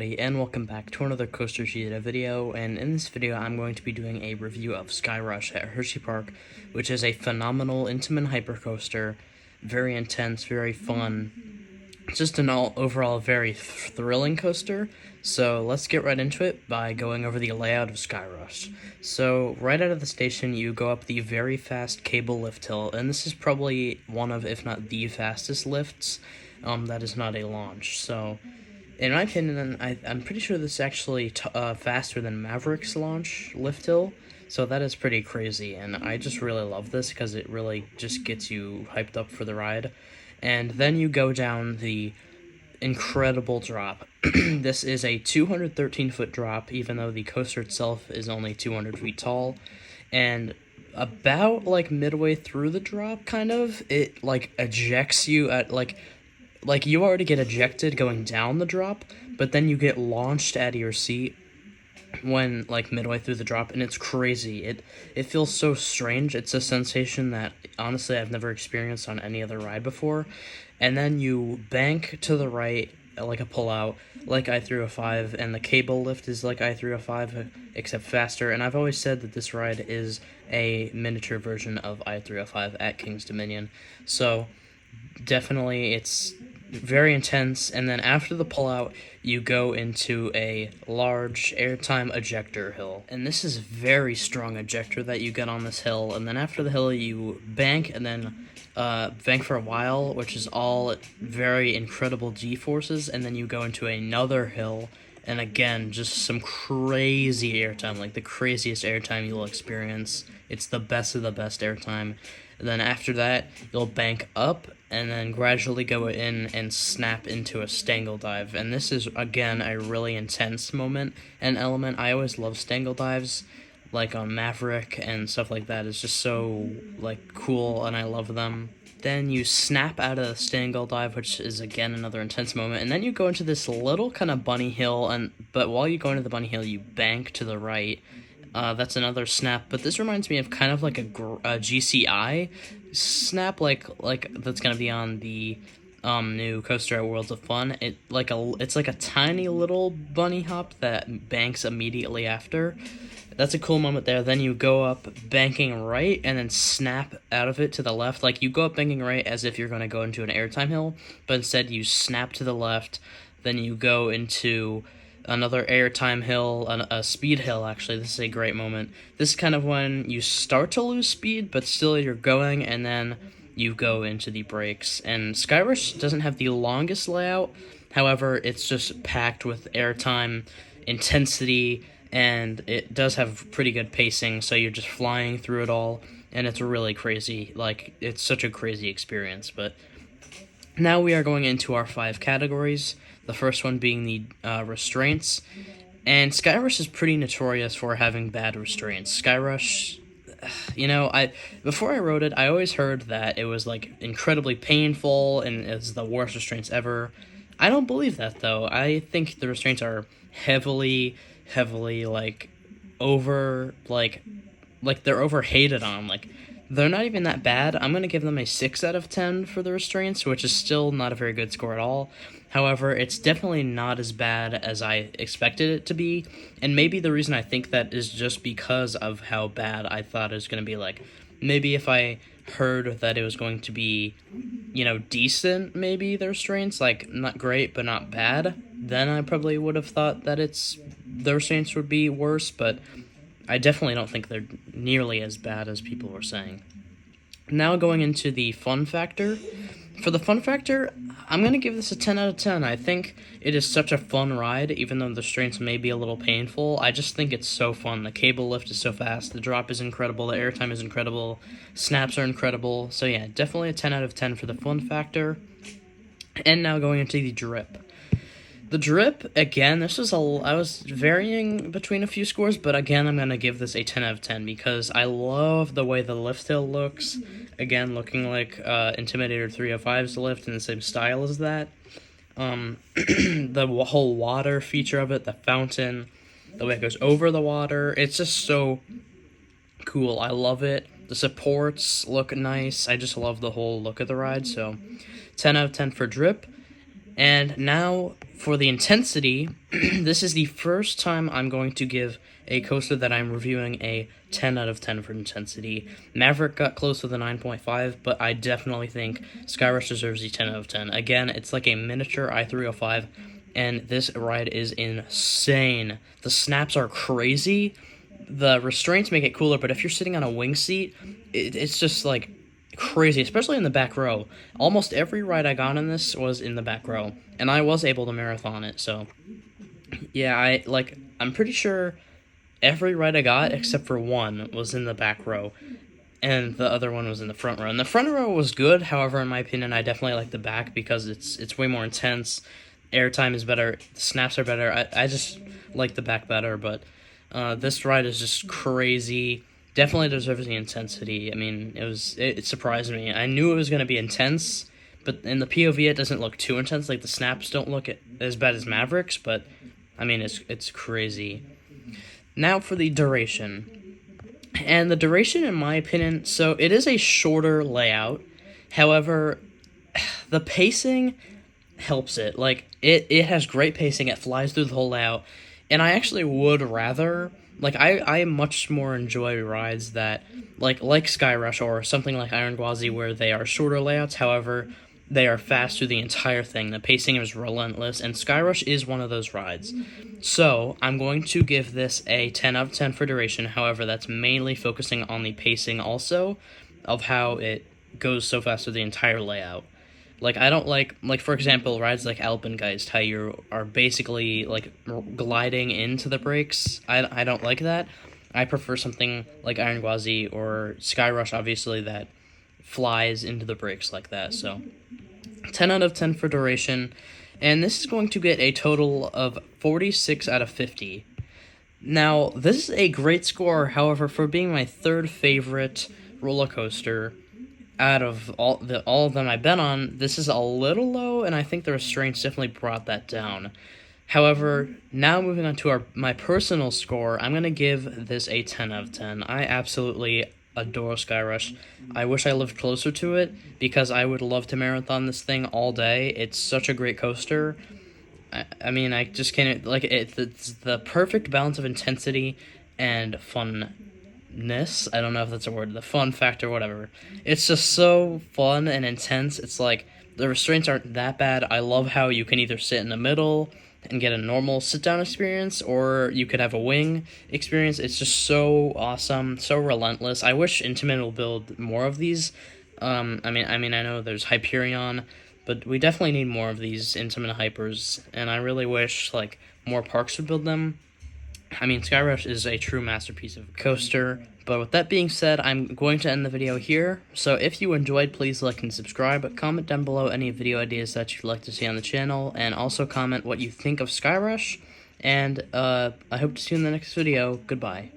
everybody, and welcome back to another Coaster Cheetah video, and in this video I'm going to be doing a review of Skyrush at Hershey Park, which is a phenomenal Intamin hypercoaster, very intense, very fun, just an overall very thrilling coaster. So let's get right into it by going over the layout of Skyrush. So right out of the station you go up the very fast cable lift hill, and this is probably one of, if not the fastest lifts that is not a launch. So in my opinion, I'm pretty sure this is actually faster than Maverick's launch lift hill, so that is pretty crazy, and I just really love this because it really just gets you hyped up for the ride. And then you go down the incredible drop. This is a 213-foot drop, even though the coaster itself is only 200 feet tall, and about, like, midway through the drop, kind of, it, like, ejects you at, like, you already get ejected going down the drop, but then you get launched out of your seat when, like, midway through the drop, and it's crazy. It feels so strange. It's a sensation that, honestly, I've never experienced on any other ride before. And then you bank to the right, like a pullout, like I-305, and the cable lift is like I-305, except faster. And I've always said that this ride is a miniature version of I-305 at King's Dominion. So, definitely, it's very intense, and then after the pullout, you go into a large airtime ejector hill. And this is very strong ejector that you get on this hill, and then after the hill, you bank, and then bank for a while, which is all very incredible G-forces, and then you go into another hill, and again, just some crazy airtime, like the craziest airtime you'll experience. It's the best of the best airtime. And then after that, you'll bank up and then gradually go in and snap into a stangle dive. And this is, again, a really intense moment and element. I always love stangle dives, like on Maverick and stuff like that. It's just so, like, cool, and I love them. Then you snap out of the stangle dive, which is, again, another intense moment. And then you go into this little kind of bunny hill, but while you go into the bunny hill, you bank to the right. That's another snap, but this reminds me of kind of like a GCI snap, like that's gonna be on the new coaster at Worlds of Fun. It's like a tiny little bunny hop that banks immediately after. That's a cool moment there. Then you go up banking right and then snap out of it to the left. Like, you go up banking right as if you're going to go into an airtime hill, but instead you snap to the left. Then you go into another airtime hill, a speed hill, actually. This is a great moment. This is kind of when you start to lose speed, but still you're going, and then you go into the brakes. And Skyrush doesn't have the longest layout, however, it's just packed with airtime, intensity, and it does have pretty good pacing, so you're just flying through it all, and it's really crazy. Like, it's such a crazy experience. But now we are going into our 5 categories. The first one being the restraints, and Skyrush is pretty notorious for having bad restraints. Skyrush, before I rode it, I always heard that it was, like, incredibly painful and it's the worst restraints ever. I don't believe that, though. I think the restraints are heavily, like, they're overhated on. Like, they're not even that bad. I'm going to give them a 6 out of 10 for the restraints, which is still not a very good score at all. However, it's definitely not as bad as I expected it to be, and maybe the reason I think that is just because of how bad I thought it was going to be. Like, maybe if I heard that it was going to be, decent, maybe, the restraints, like, not great, but not bad, then I probably would have thought that the restraints would be worse, but I definitely don't think they're nearly as bad as people were saying. Now going into the fun factor. For the fun factor, I'm going to give this a 10 out of 10. I think it is such a fun ride, even though the restraints may be a little painful. I just think it's so fun. The cable lift is so fast, the drop is incredible, the airtime is incredible, snaps are incredible. So yeah, definitely a 10 out of 10 for the fun factor. And now going into the drip. The drip, again, I was varying between a few scores, but again, I'm going to give this a 10 out of 10 because I love the way the lift hill looks. Again, looking like Intimidator 305's lift in the same style as that. The whole water feature of it, the fountain, the way it goes over the water, it's just so cool. I love it. The supports look nice. I just love the whole look of the ride, so 10 out of 10 for drip. And now for the intensity, this is the first time I'm going to give a coaster that I'm reviewing a 10 out of 10 for intensity. Maverick got close with a 9.5, but I definitely think Skyrush deserves a 10 out of 10. Again, it's like a miniature i305, and this ride is insane. The snaps are crazy. The restraints make it cooler, but if you're sitting on a wing seat, it's just like crazy, especially in the back row. Almost every ride I got in this was in the back row, and I was able to marathon it, so yeah, I'm pretty sure every ride I got except for one was in the back row, and the other one was in the front row. And the front row was good, however, in my opinion, I definitely like the back because it's way more intense. Airtime is better, the snaps are better. I just like the back better, but this ride is just crazy. Definitely deserves the intensity. I mean, it surprised me. I knew it was going to be intense, but in the POV it doesn't look too intense. Like, the snaps don't look as bad as Maverick's, but I mean, it's crazy. Now for the duration. And the duration, in my opinion, so it is a shorter layout. However, the pacing helps it. Like, it has great pacing. It flies through the whole layout. And I actually would rather, like, I much more enjoy rides that, like Skyrush or something like Iron Gwazi, where they are shorter layouts, however, they are fast through the entire thing. The pacing is relentless, and Skyrush is one of those rides. So, I'm going to give this a 10 out of 10 for duration, however, that's mainly focusing on the pacing also, of how it goes so fast through the entire layout. Like, I don't like, for example, rides like Alpengeist, how you are basically, like, gliding into the brakes. I don't like that. I prefer something like Iron Gwazi or Skyrush, obviously, that flies into the brakes like that. So, 10 out of 10 for duration, and this is going to get a total of 46 out of 50. Now, this is a great score, however, for being my third favorite roller coaster out of all of them I've been on, this is a little low, and I think the restraints definitely brought that down. However, now moving on to my personal score, I'm going to give this a 10 out of 10. I absolutely adore Skyrush. I wish I lived closer to it, because I would love to marathon this thing all day. It's such a great coaster. I mean, I just can't, like, it's the perfect balance of intensity and funness. I don't know if that's a word. The fun factor, whatever. It's just so fun and intense. It's like, the restraints aren't that bad. I love how you can either sit in the middle and get a normal sit-down experience, or you could have a wing experience. It's just so awesome, so relentless. I wish Intamin will build more of these. I mean, I know there's Hyperion, but we definitely need more of these Intamin Hypers, and I really wish, like, more parks would build them. I mean, Skyrush is a true masterpiece of a coaster, but with that being said, I'm going to end the video here. So if you enjoyed, please like and subscribe. Comment down below any video ideas that you'd like to see on the channel, and also comment what you think of Skyrush. And I hope to see you in the next video. Goodbye.